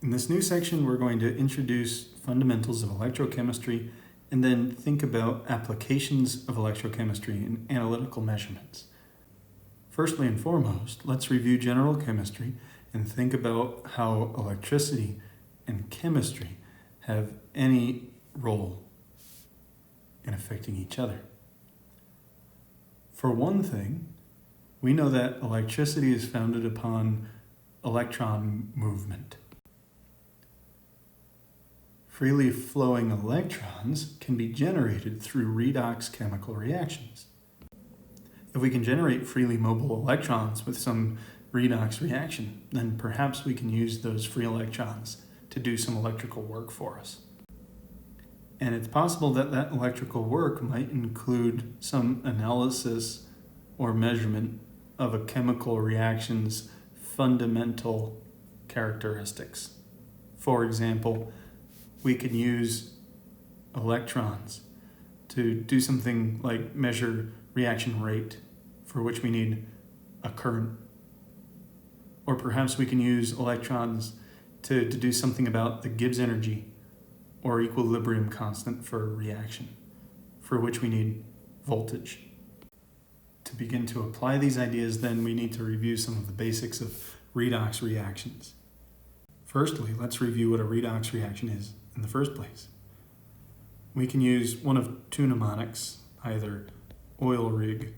In this new section, we're going to introduce fundamentals of electrochemistry and then think about applications of electrochemistry in analytical measurements. Firstly and foremost, let's review general chemistry and think about how electricity and chemistry have any role in affecting each other. For one thing, we know that electricity is founded upon electron movement. Freely flowing electrons can be generated through redox chemical reactions. If we can generate freely mobile electrons with some redox reaction, then perhaps we can use those free electrons to do some electrical work for us. And it's possible that that electrical work might include some analysis or measurement of a chemical reaction's fundamental characteristics. For example, we could use electrons to do something like measure reaction rate, for which we need a current. Or perhaps we can use electrons to do something about the Gibbs energy or equilibrium constant for a reaction, for which we need voltage. To begin to apply these ideas, then we need to review some of the basics of redox reactions. Firstly, let's review what a redox reaction is in the first place. We can use one of two mnemonics, either oil rig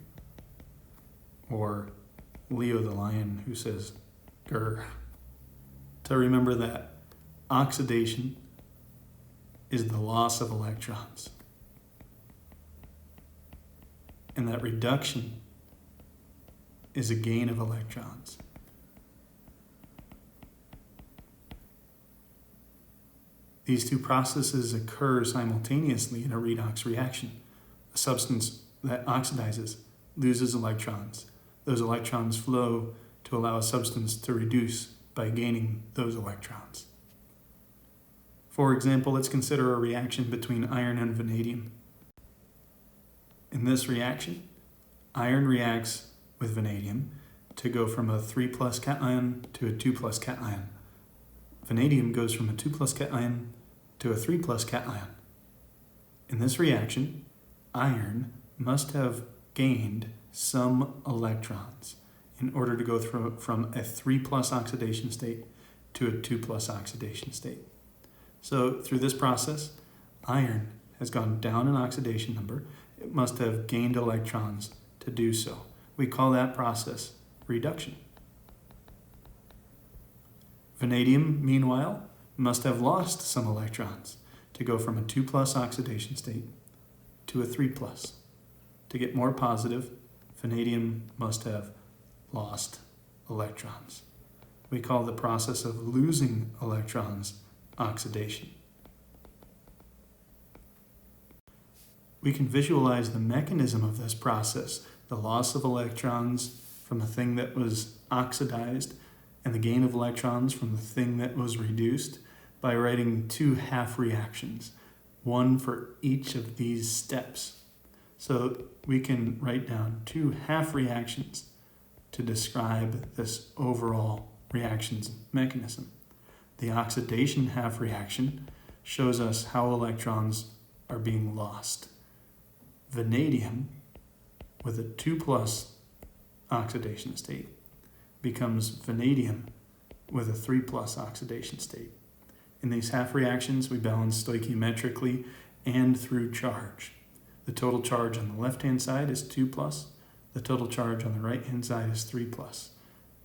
or Leo the lion who says grr, to remember that oxidation is the loss of electrons, and that reduction is a gain of electrons. These two processes occur simultaneously in a redox reaction. A substance that oxidizes loses electrons. Those electrons flow to allow a substance to reduce by gaining those electrons. For example, let's consider a reaction between iron and vanadium. In this reaction, iron reacts with vanadium to go from a 3+ cation to a 2+ cation. Vanadium goes from a 2+ cation to a 3+ cation. In this reaction, iron must have gained some electrons in order to go from a 3+ oxidation state to a 2+ oxidation state. So through this process, iron has gone down in oxidation number. It must have gained electrons to do so. We call that process reduction. Vanadium, meanwhile, must have lost some electrons to go from a 2+ oxidation state to a 3+. To get more positive, vanadium must have lost electrons. We call the process of losing electrons oxidation. We can visualize the mechanism of this process, the loss of electrons from a thing that was oxidized and the gain of electrons from the thing that was reduced, by writing two half reactions, one for each of these steps. So we can write down two half reactions to describe this overall reactions mechanism. The oxidation half reaction shows us how electrons are being lost. Vanadium, with a 2+ oxidation state, becomes vanadium with a 3+ oxidation state. In these half reactions, we balance stoichiometrically and through charge. The total charge on the left-hand side is 2+. The total charge on the right-hand side is 3+.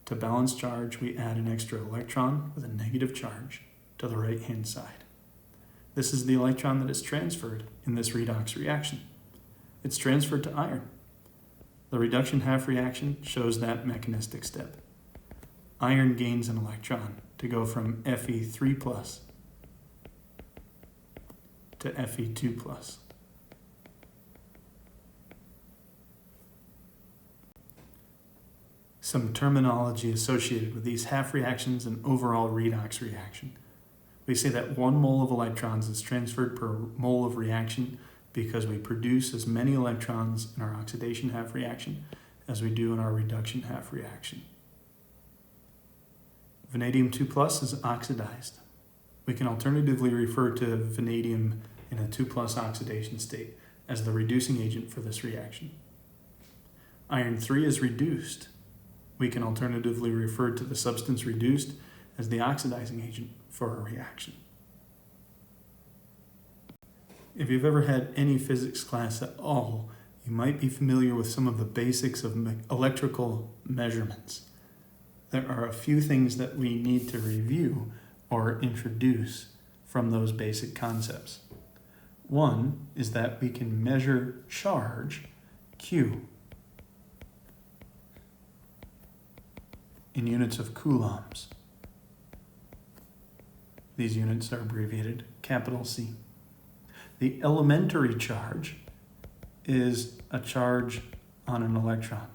To balance charge, we add an extra electron with a negative charge to the right-hand side. This is the electron that is transferred in this redox reaction. It's transferred to iron. The reduction half reaction shows that mechanistic step. Iron gains an electron to go from Fe3+ to Fe2+. Some terminology associated with these half reactions and overall redox reaction. We say that 1 mole of electrons is transferred per mole of reaction because we produce as many electrons in our oxidation half reaction as we do in our reduction half reaction. Vanadium 2+ is oxidized. We can alternatively refer to vanadium in a 2+ oxidation state as the reducing agent for this reaction. Iron 3 is reduced. We can alternatively refer to the substance reduced as the oxidizing agent for a reaction. If you've ever had any physics class at all, you might be familiar with some of the basics of electrical measurements. There are a few things that we need to review or introduce from those basic concepts. One is that we can measure charge, Q, in units of coulombs. These units are abbreviated capital C. The elementary charge is a charge on an electron.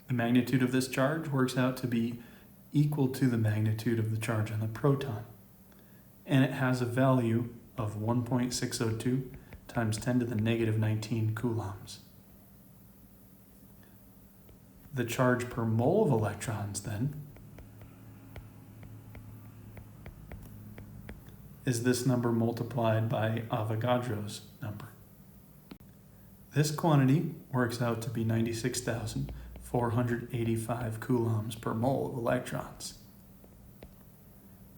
The magnitude of this charge works out to be equal to the magnitude of the charge on the proton, and it has a value of 1.602 times 10 to the negative 19 coulombs. The charge per mole of electrons, then, is this number multiplied by Avogadro's number. This quantity works out to be 96,485 coulombs per mole of electrons.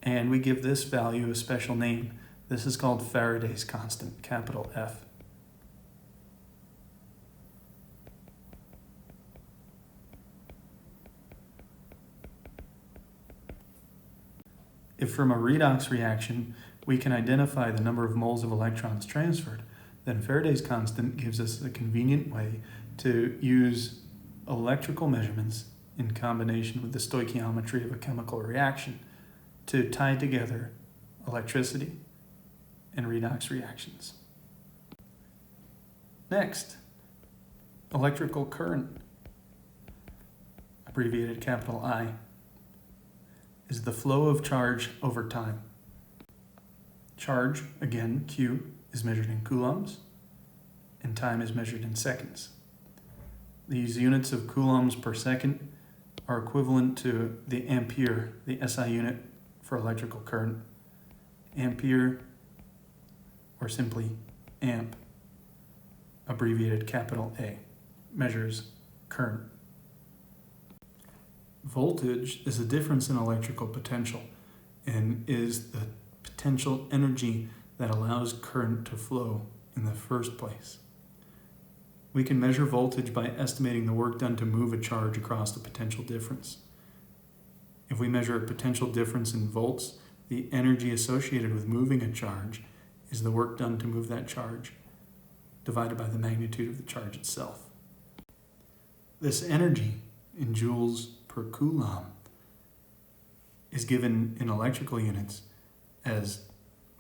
And we give this value a special name. This is called Faraday's constant, capital F. If from a redox reaction we can identify the number of moles of electrons transferred, then Faraday's constant gives us a convenient way to use electrical measurements in combination with the stoichiometry of a chemical reaction to tie together electricity and redox reactions. Next, electrical current, abbreviated capital I, is the flow of charge over time. Charge, again, Q, is measured in coulombs, and time is measured in seconds. These units of coulombs per second are equivalent to the ampere, the SI unit for electrical current. Ampere, or simply amp, abbreviated capital A, measures current. Voltage is a difference in electrical potential and is the potential energy that allows current to flow in the first place. We can measure voltage by estimating the work done to move a charge across a potential difference. If we measure a potential difference in volts, the energy associated with moving a charge is the work done to move that charge divided by the magnitude of the charge itself. This energy in joules per coulomb is given in electrical units as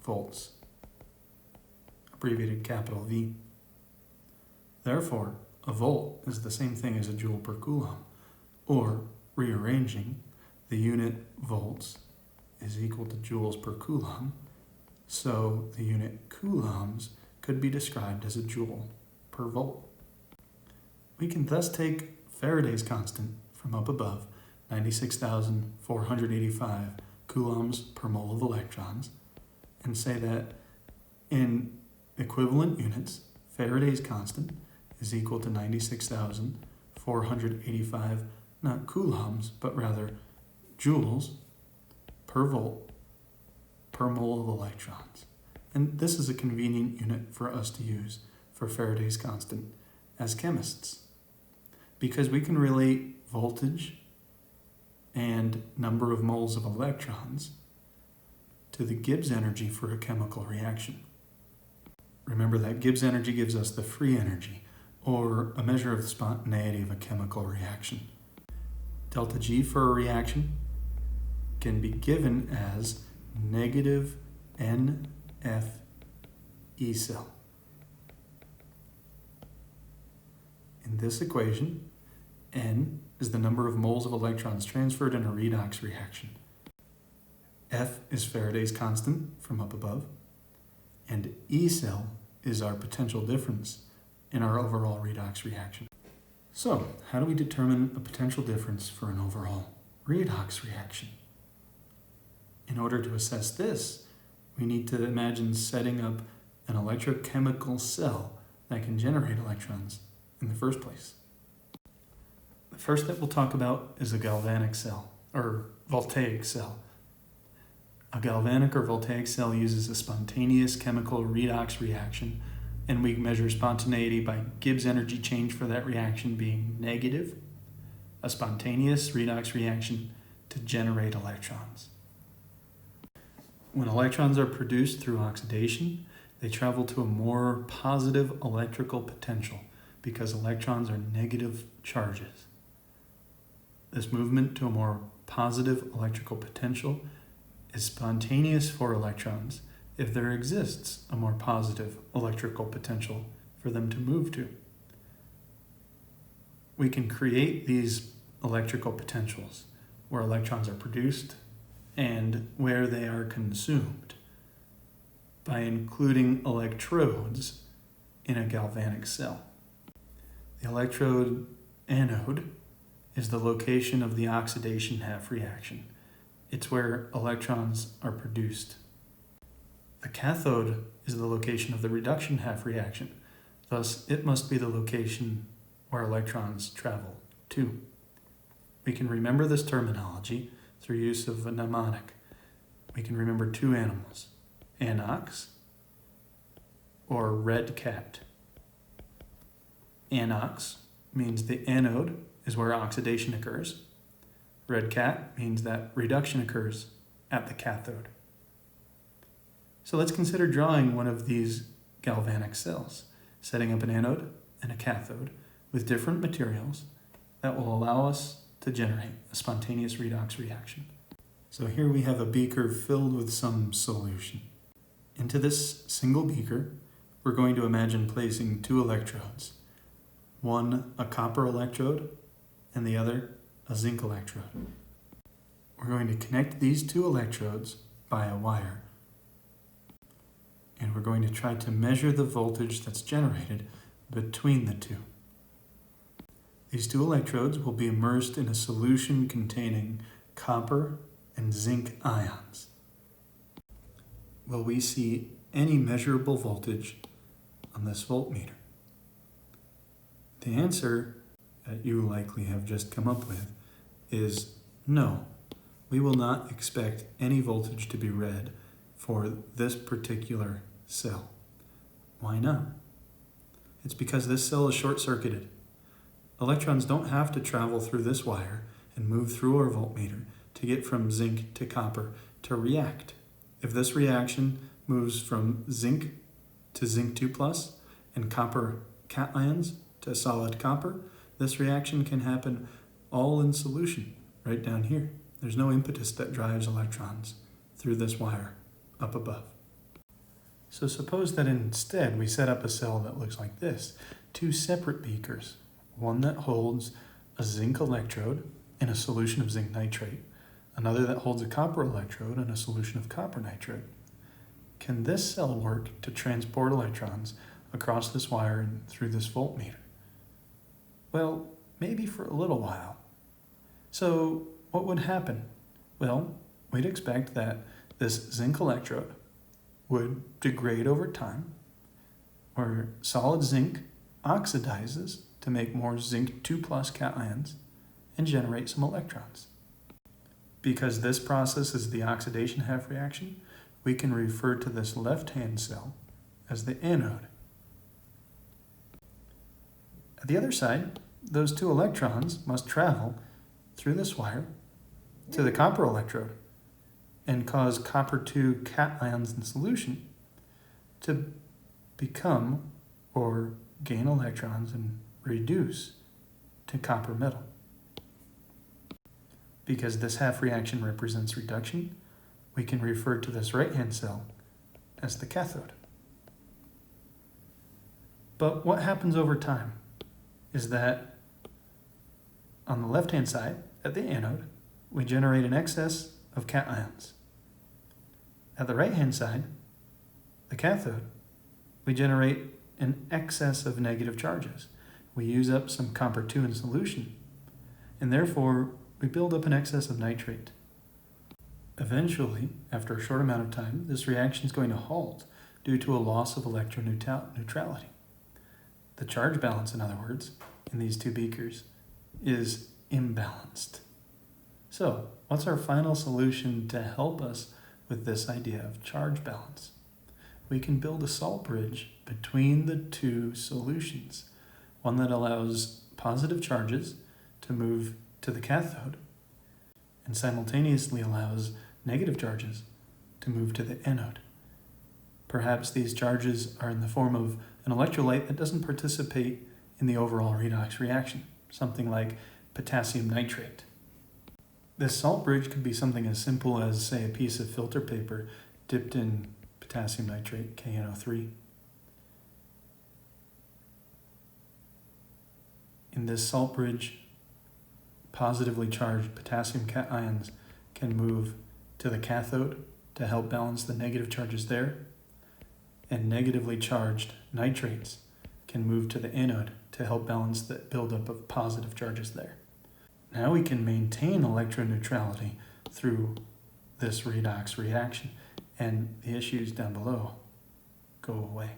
volts, abbreviated capital V. Therefore, a volt is the same thing as a joule per coulomb, or rearranging, the unit volts is equal to joules per coulomb, so the unit coulombs could be described as a joule per volt. We can thus take Faraday's constant from up above, 96,485 coulombs per mole of electrons, and say that in equivalent units, Faraday's constant is equal to 96,485, not coulombs, but rather joules per volt per mole of electrons. And this is a convenient unit for us to use for Faraday's constant as chemists, because we can relate voltage and number of moles of electrons to the Gibbs energy for a chemical reaction. Remember that Gibbs energy gives us the free energy, or a measure of the spontaneity of a chemical reaction. Delta G for a reaction can be given as negative NF E cell. In this equation, N is the number of moles of electrons transferred in a redox reaction. F is Faraday's constant from up above, and E cell is our potential difference in our overall redox reaction. So, how do we determine a potential difference for an overall redox reaction? In order to assess this, we need to imagine setting up an electrochemical cell that can generate electrons in the first place. The first that we'll talk about is a galvanic cell, or voltaic cell. A galvanic or voltaic cell uses a spontaneous chemical redox reaction, and we measure spontaneity by Gibbs energy change for that reaction being negative, a spontaneous redox reaction to generate electrons. When electrons are produced through oxidation, they travel to a more positive electrical potential because electrons are negative charges. This movement to a more positive electrical potential is spontaneous for electrons if there exists a more positive electrical potential for them to move to. We can create these electrical potentials where electrons are produced and where they are consumed by including electrodes in a galvanic cell. The electrode anode is the location of the oxidation half reaction. It's where electrons are produced. The cathode is the location of the reduction half reaction. Thus, it must be the location where electrons travel to. We can remember this terminology through use of a mnemonic. We can remember two animals, anox or red cat. Anox means the anode is where oxidation occurs. Red cat means that reduction occurs at the cathode. So let's consider drawing one of these galvanic cells, setting up an anode and a cathode with different materials that will allow us to generate a spontaneous redox reaction. So here we have a beaker filled with some solution. Into this single beaker, we're going to imagine placing two electrodes. One, a copper electrode, and the other, a zinc electrode. We're going to connect these two electrodes by a wire. And we're going to try to measure the voltage that's generated between the two. These two electrodes will be immersed in a solution containing copper and zinc ions. Will we see any measurable voltage on this voltmeter? The answer that you likely have just come up with is no. We will not expect any voltage to be read for this particular cell. Why not? It's because this cell is short-circuited. Electrons don't have to travel through this wire and move through our voltmeter to get from zinc to copper to react. If this reaction moves from zinc to zinc 2+ and copper cations to solid copper, this reaction can happen all in solution right down here. There's no impetus that drives electrons through this wire up above. So suppose that instead we set up a cell that looks like this, two separate beakers, one that holds a zinc electrode in a solution of zinc nitrate, another that holds a copper electrode in a solution of copper nitrate. Can this cell work to transport electrons across this wire and through this voltmeter? Well, maybe for a little while. So what would happen? Well, we'd expect that this zinc electrode would degrade over time, where solid zinc oxidizes to make more zinc 2+ cations and generate some electrons. Because this process is the oxidation half reaction, we can refer to this left-hand cell as the anode. At the other side, those two electrons must travel through this wire to the copper electrode and cause copper 2 cations in solution to become or gain electrons and reduce to copper metal. Because this half reaction represents reduction, we can refer to this right-hand cell as the cathode. But what happens over time is that on the left-hand side, at the anode, we generate an excess of cations. At the right-hand side, the cathode, we generate an excess of negative charges. We use up some copper 2 in solution, and therefore we build up an excess of nitrate. Eventually, after a short amount of time, this reaction is going to halt due to a loss of electroneutrality. The charge balance, in other words, in these two beakers is imbalanced. So, what's our final solution to help us with this idea of charge balance? We can build a salt bridge between the two solutions, one that allows positive charges to move to the cathode and simultaneously allows negative charges to move to the anode. Perhaps these charges are in the form of an electrolyte that doesn't participate in the overall redox reaction, something like potassium nitrate. This salt bridge could be something as simple as, say, a piece of filter paper dipped in potassium nitrate, KNO3. In this salt bridge, positively charged potassium cations can move to the cathode to help balance the negative charges there, and negatively charged nitrates can move to the anode to help balance the buildup of positive charges there. Now we can maintain electroneutrality through this redox reaction, and the issues down below go away.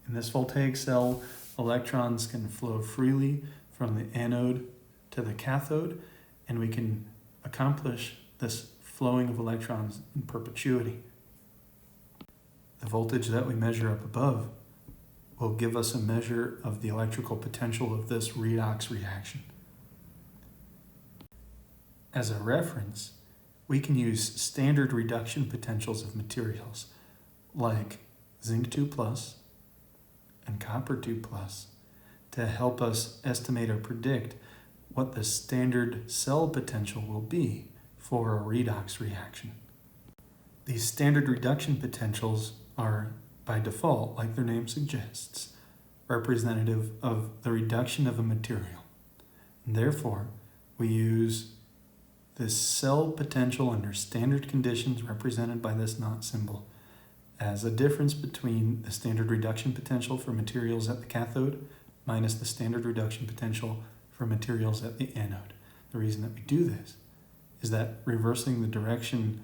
In this voltaic cell, electrons can flow freely from the anode to the cathode, and we can accomplish this flowing of electrons in perpetuity. The voltage that we measure up above will give us a measure of the electrical potential of this redox reaction. As a reference, we can use standard reduction potentials of materials like zinc 2+ and copper 2+ to help us estimate or predict what the standard cell potential will be for a redox reaction. These standard reduction potentials are, by default, like their name suggests, representative of the reduction of a material. And therefore, we use this cell potential under standard conditions represented by this knot symbol as a difference between the standard reduction potential for materials at the cathode minus the standard reduction potential for materials at the anode. The reason that we do this is that reversing the direction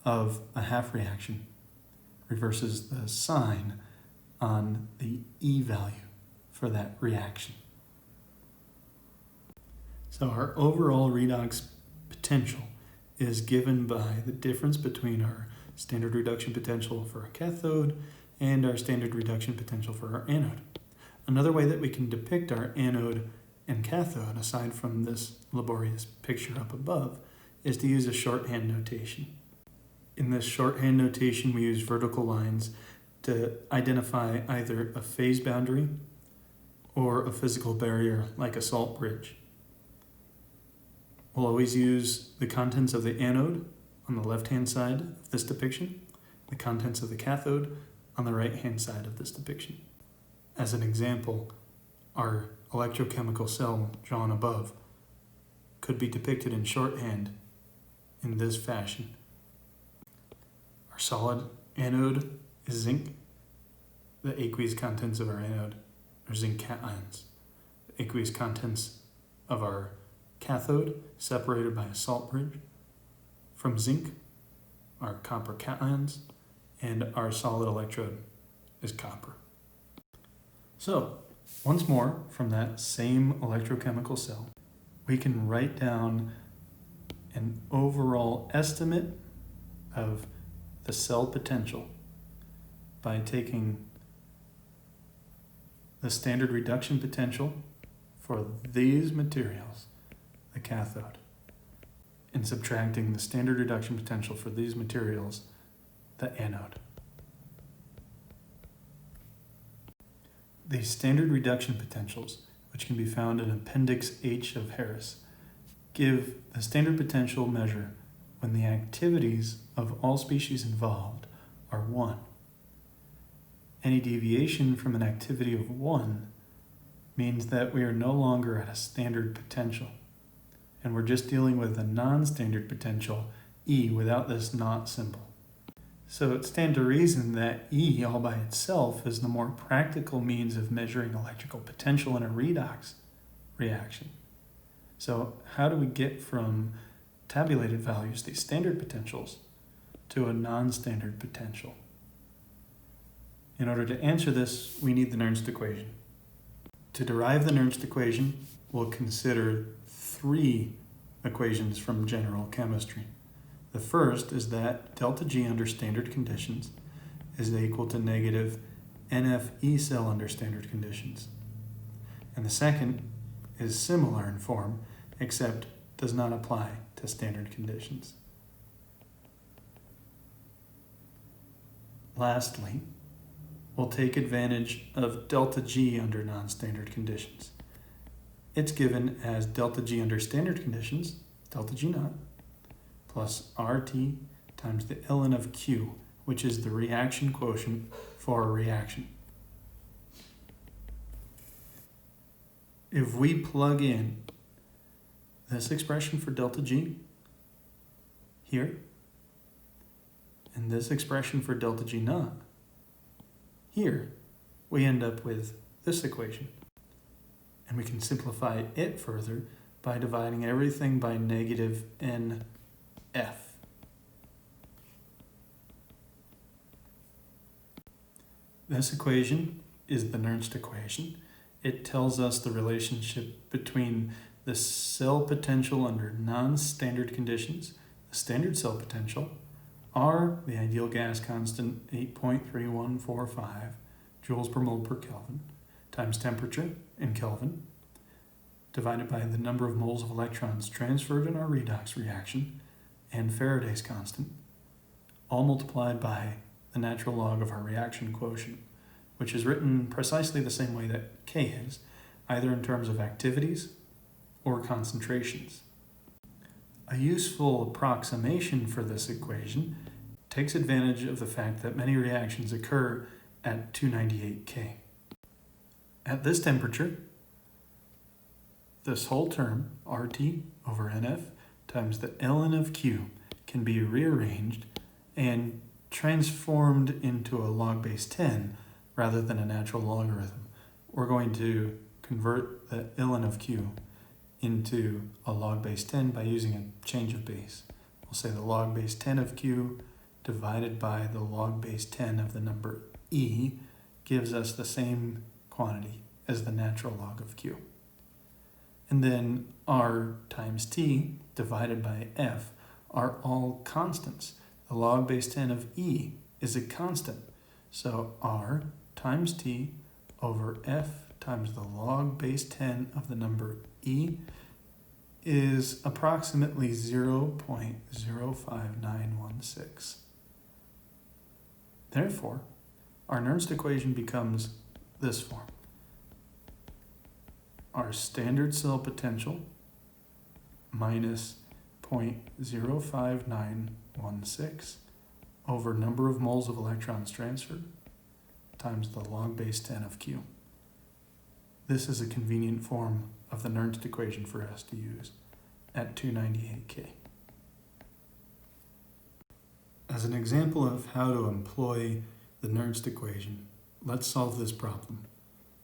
of a half reaction reverses the sign on the E value for that reaction. So our overall redox potential is given by the difference between our standard reduction potential for a cathode and our standard reduction potential for our anode. Another way that we can depict our anode and cathode, aside from this laborious picture up above, is to use a shorthand notation. In this shorthand notation, we use vertical lines to identify either a phase boundary or a physical barrier like a salt bridge. We'll always use the contents of the anode on the left-hand side of this depiction, the contents of the cathode on the right-hand side of this depiction. As an example, our electrochemical cell drawn above could be depicted in shorthand in this fashion. Our solid anode is zinc. The aqueous contents of our anode are zinc cations. The aqueous contents of our cathode, separated by a salt bridge from zinc, are copper cations, and our solid electrode is copper. So, once more, from that same electrochemical cell, we can write down an overall estimate of the cell potential by taking the standard reduction potential for these materials, the cathode, and subtracting the standard reduction potential for these materials, the anode. These standard reduction potentials, which can be found in Appendix H of Harris, give the standard potential measure when the activities of all species involved are 1. Any deviation from an activity of 1 means that we are no longer at a standard potential, and we're just dealing with a non-standard potential, E, without this not symbol. So it stands to reason that E all by itself is the more practical means of measuring electrical potential in a redox reaction. So how do we get from tabulated values, these standard potentials, to a non-standard potential. In order to answer this, we need the Nernst equation. To derive the Nernst equation, we'll consider three equations from general chemistry. The first is that delta G under standard conditions is equal to negative NFE cell under standard conditions. And the second is similar in form, except does not apply to standard conditions. Lastly, we'll take advantage of delta G under non-standard conditions. It's given as delta G under standard conditions, delta G naught, plus RT times the ln of Q, which is the reaction quotient for a reaction. If we plug in this expression for delta G here, and this expression for delta G naught here, we end up with this equation. And we can simplify it further by dividing everything by negative NF. This equation is the Nernst equation. It tells us the relationship between the cell potential under non-standard conditions, the standard cell potential, R, the ideal gas constant, 8.3145 joules per mole per Kelvin, times temperature in Kelvin, divided by the number of moles of electrons transferred in our redox reaction, and Faraday's constant, all multiplied by the natural log of our reaction quotient, which is written precisely the same way that K is, either in terms of activities or concentrations. A useful approximation for this equation takes advantage of the fact that many reactions occur at 298 K. At this temperature, this whole term, RT over NF times the ln of Q, can be rearranged and transformed into a log base 10 rather than a natural logarithm. We're going to convert the ln of Q into a log base 10 by using a change of base. We'll say the log base 10 of Q divided by the log base 10 of the number E gives us the same quantity as the natural log of Q. And then R times T divided by F are all constants. The log base 10 of E is a constant. So R times T over F times the log base 10 of the number E is approximately 0.05916. Therefore, our Nernst equation becomes this form. Our standard cell potential minus 0.05916 over number of moles of electrons transferred times the log base 10 of Q. This is a convenient form of the Nernst equation for us to use at 298 K. As an example of how to employ the Nernst equation, let's solve this problem.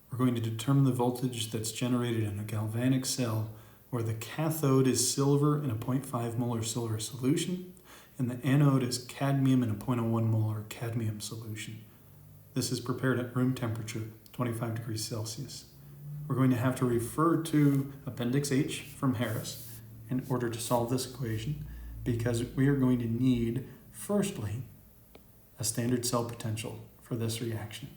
We're going to determine the voltage that's generated in a galvanic cell where the cathode is silver in a 0.5 molar silver solution and the anode is cadmium in a 0.01 molar cadmium solution. This is prepared at room temperature, 25 degrees Celsius. We're going to have to refer to Appendix H from Harris in order to solve this equation because we are going to need, firstly, a standard cell potential for this reaction.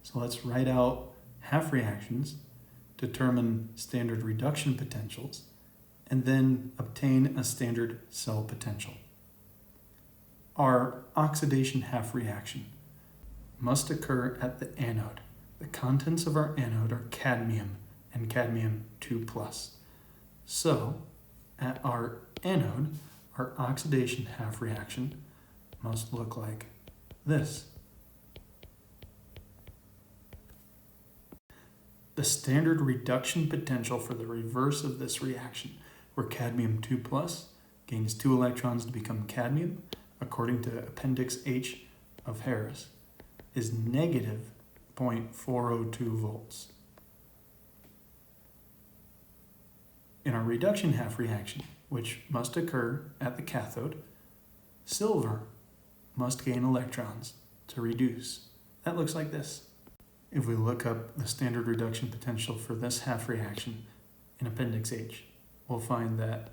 So let's write out half reactions, determine standard reduction potentials, and then obtain a standard cell potential. Our oxidation half reaction must occur at the anode. The contents of our anode are cadmium and cadmium 2+. So, at our anode, our oxidation half reaction must look like this. The standard reduction potential for the reverse of this reaction, where cadmium 2+ gains 2 electrons to become cadmium, according to Appendix H of Harris, is negative 0.402 volts. In our reduction half reaction, which must occur at the cathode, silver must gain electrons to reduce. That looks like this. If we look up the standard reduction potential for this half reaction in Appendix H, we'll find that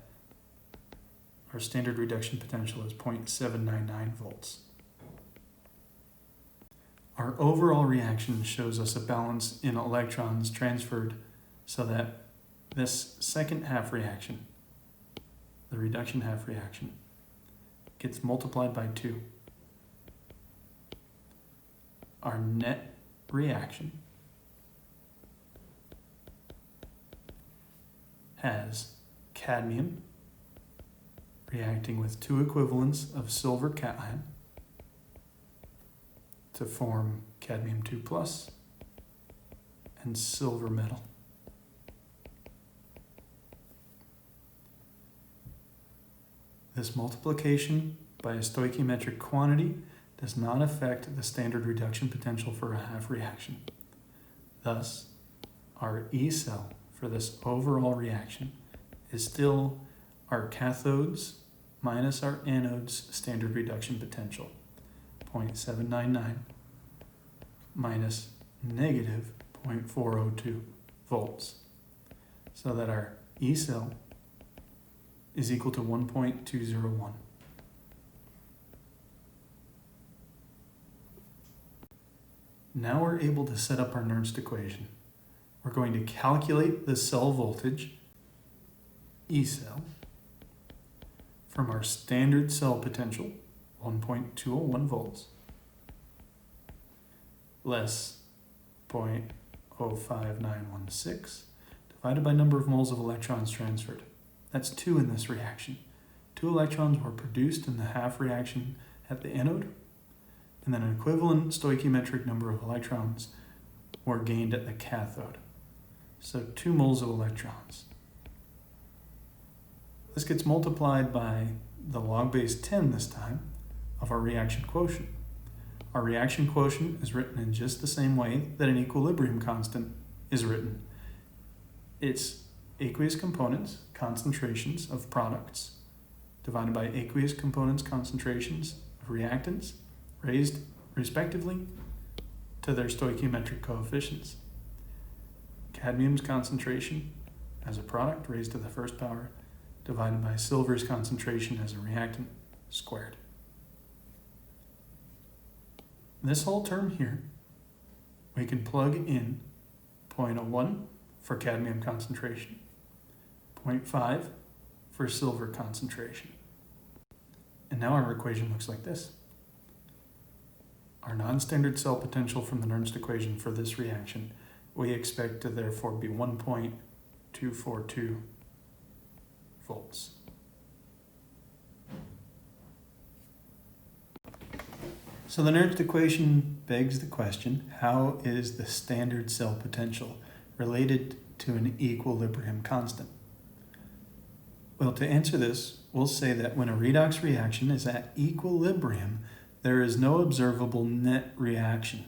our standard reduction potential is 0.799 volts. Our overall reaction shows us a balance in electrons transferred so that this second half reaction, the reduction half reaction, gets multiplied by 2. Our net reaction has cadmium reacting with 2 equivalents of silver cation to form cadmium 2 plus and silver metal. This multiplication by a stoichiometric quantity does not affect the standard reduction potential for a half reaction. Thus, our E cell for this overall reaction is still our cathodes minus our anodes standard reduction potential, 0.799 minus negative 0.402 volts, so that our E cell is equal to 1.201. Now we're able to set up our Nernst equation. We're going to calculate the cell voltage, E cell, from our standard cell potential, 1.201 volts, less 0.05916, divided by number of moles of electrons transferred. That's 2 in this reaction. 2 electrons were produced in the half reaction at the anode, and then an equivalent stoichiometric number of electrons were gained at the cathode. So 2 moles of electrons. This gets multiplied by the log base 10 this time of our reaction quotient. Our reaction quotient is written in just the same way that an equilibrium constant is written. It's aqueous components, concentrations of products, divided by aqueous components, concentrations of reactants, raised respectively to their stoichiometric coefficients. Cadmium's concentration as a product raised to the first power divided by silver's concentration as a reactant squared. This whole term here, we can plug in 0.01 for cadmium concentration, 0.5 for silver concentration. And now our equation looks like this. Our non-standard cell potential from the Nernst equation for this reaction, we expect to therefore be 1.242 volts. So the Nernst equation begs the question, how is the standard cell potential related to an equilibrium constant? Well, to answer this, we'll say that when a redox reaction is at equilibrium, there is no observable net reaction.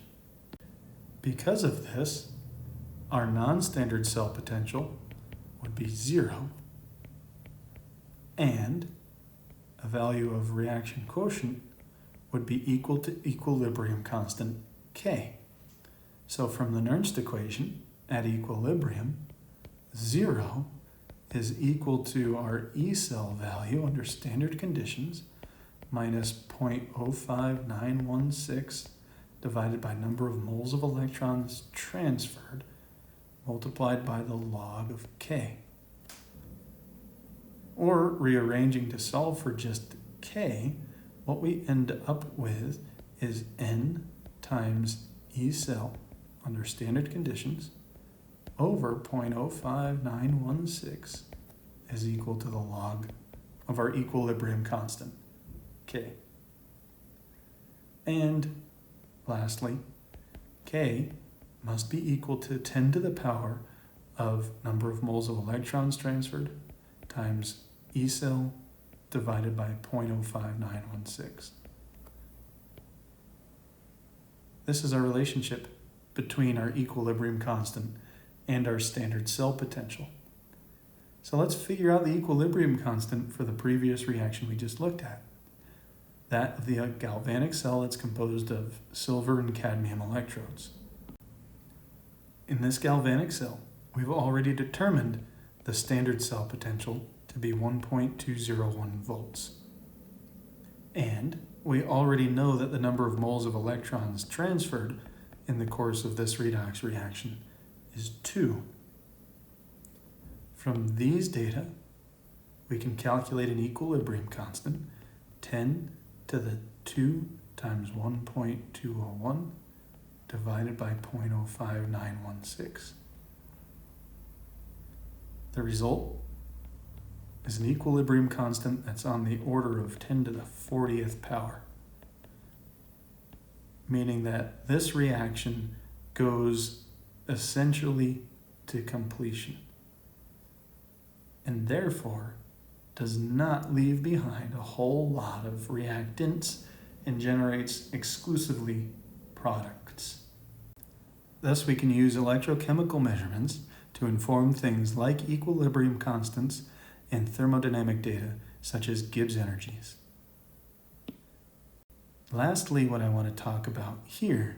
Because of this, our non-standard cell potential would be 0, and a value of reaction quotient would be equal to equilibrium constant K. So from the Nernst equation, at equilibrium, 0 is equal to our E cell value under standard conditions minus 0.05916 divided by number of moles of electrons transferred multiplied by the log of K. Or rearranging to solve for just K, what we end up with is N times E cell under standard conditions over 0.05916 is equal to the log of our equilibrium constant, K. And lastly, K must be equal to 10 to the power of number of moles of electrons transferred times E cell divided by 0.05916. This is our relationship between our equilibrium constant and our standard cell potential. So let's figure out the equilibrium constant for the previous reaction we just looked at. That of the galvanic cell that's composed of silver and cadmium electrodes. In this galvanic cell, we've already determined the standard cell potential to be 1.201 volts. And we already know that the number of moles of electrons transferred in the course of this redox reaction is 2. From these data, we can calculate an equilibrium constant, 10 to the 2 times 1.201 divided by 0.05916. The result is an equilibrium constant that's on the order of 10 to the 40th power, meaning that this reaction goes essentially to completion, and therefore does not leave behind a whole lot of reactants and generates exclusively products. Thus, we can use electrochemical measurements to inform things like equilibrium constants and thermodynamic data such as Gibbs energies. Lastly, what I want to talk about here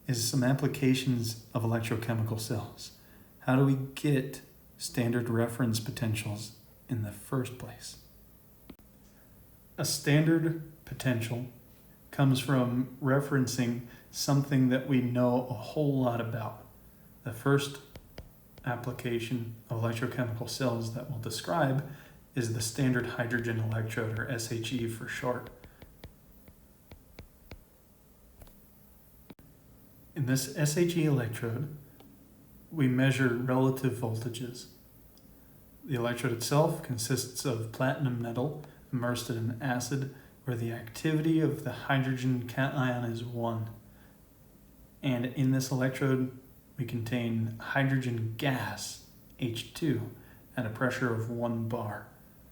is some applications of electrochemical cells. How do we get standard reference potentials in the first place? A standard potential comes from referencing something that we know a whole lot about. The first application of electrochemical cells that we'll describe is the standard hydrogen electrode, or SHE for short. In this SHE electrode, we measure relative voltages. The electrode itself consists of platinum metal immersed in an acid where the activity of the hydrogen cation is 1. And in this electrode, we contain hydrogen gas, H2, at a pressure of 1 bar.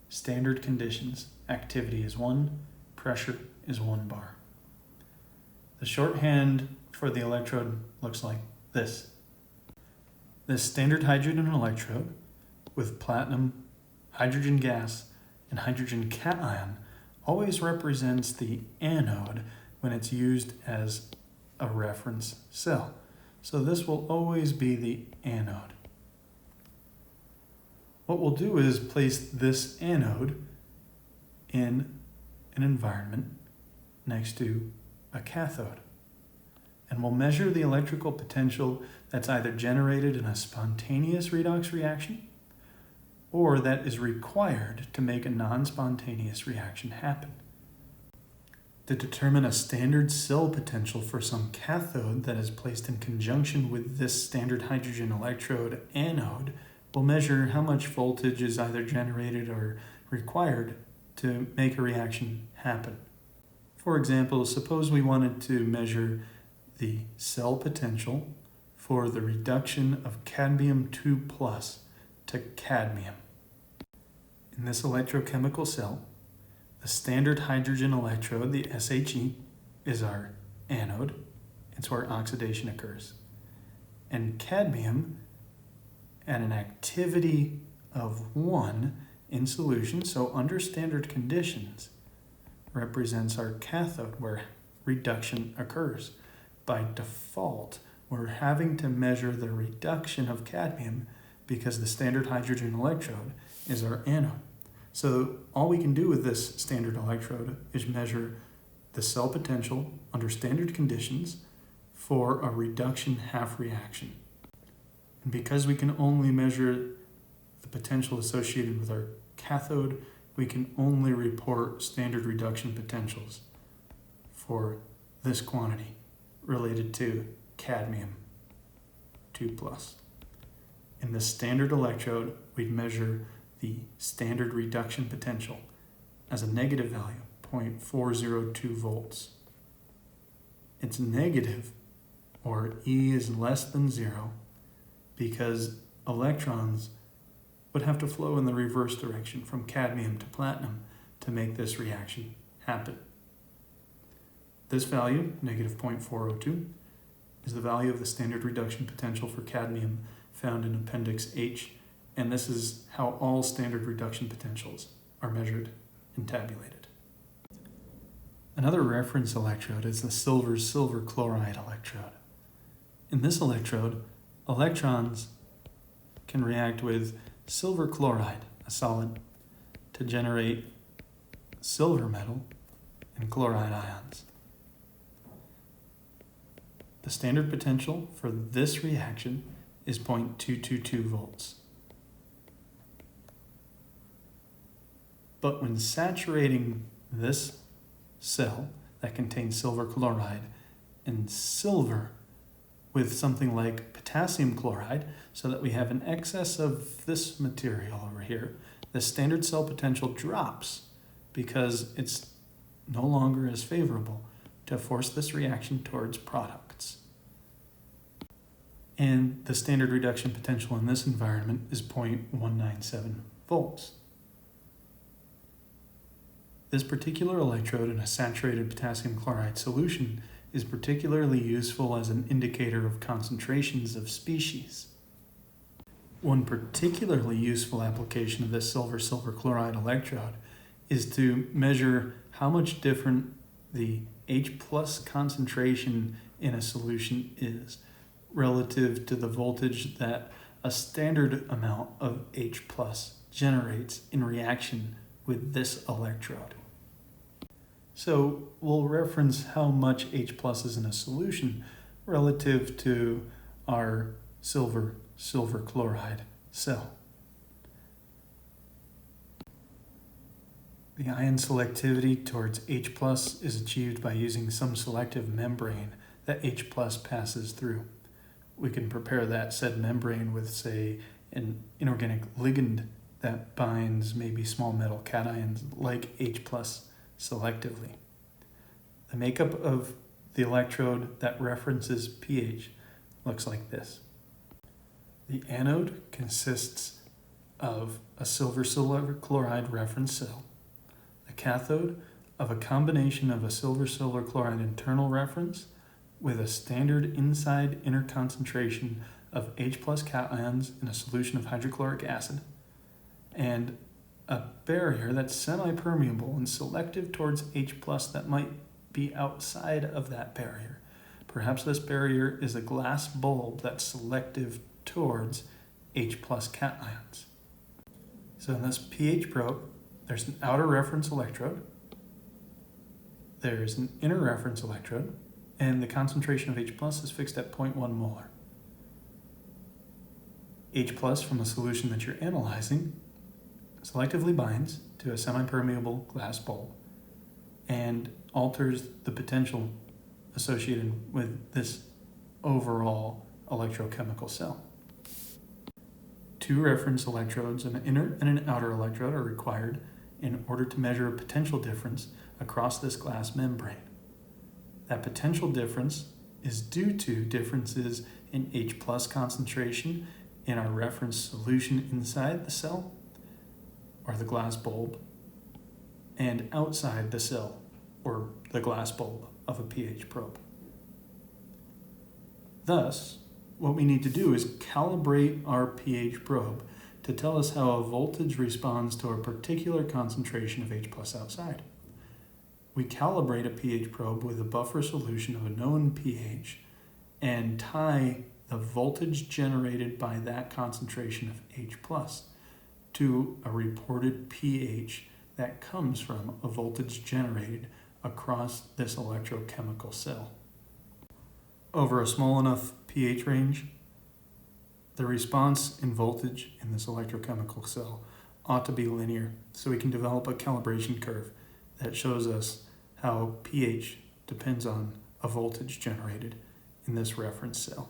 Standard conditions, activity is 1, pressure is 1 bar. The shorthand for the electrode looks like this. This standard hydrogen electrode with platinum, hydrogen gas, and hydrogen cation always represents the anode when it's used as a reference cell. So this will always be the anode. What we'll do is place this anode in an environment next to a cathode. And we'll measure the electrical potential that's either generated in a spontaneous redox reaction or that is required to make a non-spontaneous reaction happen. To determine a standard cell potential for some cathode that is placed in conjunction with this standard hydrogen electrode anode, we'll measure how much voltage is either generated or required to make a reaction happen. For example, suppose we wanted to measure the cell potential for the reduction of cadmium 2+ to cadmium. In this electrochemical cell, the standard hydrogen electrode, the SHE, is our anode. It's where oxidation occurs. And cadmium, at an activity of 1 in solution, so under standard conditions, represents our cathode, where reduction occurs. By default, we're having to measure the reduction of cadmium because the standard hydrogen electrode is our anode. So all we can do with this standard electrode is measure the cell potential under standard conditions for a reduction half reaction. And because we can only measure the potential associated with our cathode, we can only report standard reduction potentials for this quantity related to cadmium 2+. In the standard electrode, we'd measure the standard reduction potential as a negative value, 0.402 volts. It's negative, or E is less than 0, because electrons would have to flow in the reverse direction from cadmium to platinum to make this reaction happen. This value, negative 0.402, is the value of the standard reduction potential for cadmium found in Appendix H And this is how all standard reduction potentials are measured and tabulated. Another reference electrode is the silver-silver chloride electrode. In this electrode, electrons can react with silver chloride, a solid, to generate silver metal and chloride ions. The standard potential for this reaction is 0.222 volts. But when saturating this cell that contains silver chloride and silver with something like potassium chloride, so that we have an excess of this material over here, the standard cell potential drops because it's no longer as favorable to force this reaction towards products. And the standard reduction potential in this environment is 0.197 volts. This particular electrode in a saturated potassium chloride solution is particularly useful as an indicator of concentrations of species. One particularly useful application of this silver-silver chloride electrode is to measure how much different the H+ concentration in a solution is relative to the voltage that a standard amount of H+ generates in reaction with this electrode. So we'll reference how much H+ is in a solution relative to our silver chloride cell. The ion selectivity towards H+ is achieved by using some selective membrane that H+ passes through. We can prepare that said membrane with, say, an inorganic ligand that binds maybe small metal cations like H+ selectively. The makeup of the electrode that references pH looks like this. The anode consists of a silver-silver chloride reference cell, the cathode of a combination of a silver-silver chloride internal reference with a standard inside inner concentration of H+ cations in a solution of hydrochloric acid, and a barrier that's semi-permeable and selective towards H+ that might be outside of that barrier. Perhaps this barrier is a glass bulb that's selective towards H+ cations. So in this pH probe, there's an outer reference electrode, there's an inner reference electrode, and the concentration of H+ is fixed at 0.1 molar. H+ from the solution that you're analyzing selectively binds to a semi-permeable glass bulb and alters the potential associated with this overall electrochemical cell. Two reference electrodes, an inner and an outer electrode, are required in order to measure a potential difference across this glass membrane. That potential difference is due to differences in H+ concentration in our reference solution inside the cell, or the glass bulb, and outside the cell, or the glass bulb of a pH probe. Thus, what we need to do is calibrate our pH probe to tell us how a voltage responds to a particular concentration of H+ outside. We calibrate a pH probe with a buffer solution of a known pH and tie the voltage generated by that concentration of H+ to a reported pH that comes from a voltage generated across this electrochemical cell. Over a small enough pH range, the response in voltage in this electrochemical cell ought to be linear, so we can develop a calibration curve that shows us how pH depends on a voltage generated in this reference cell.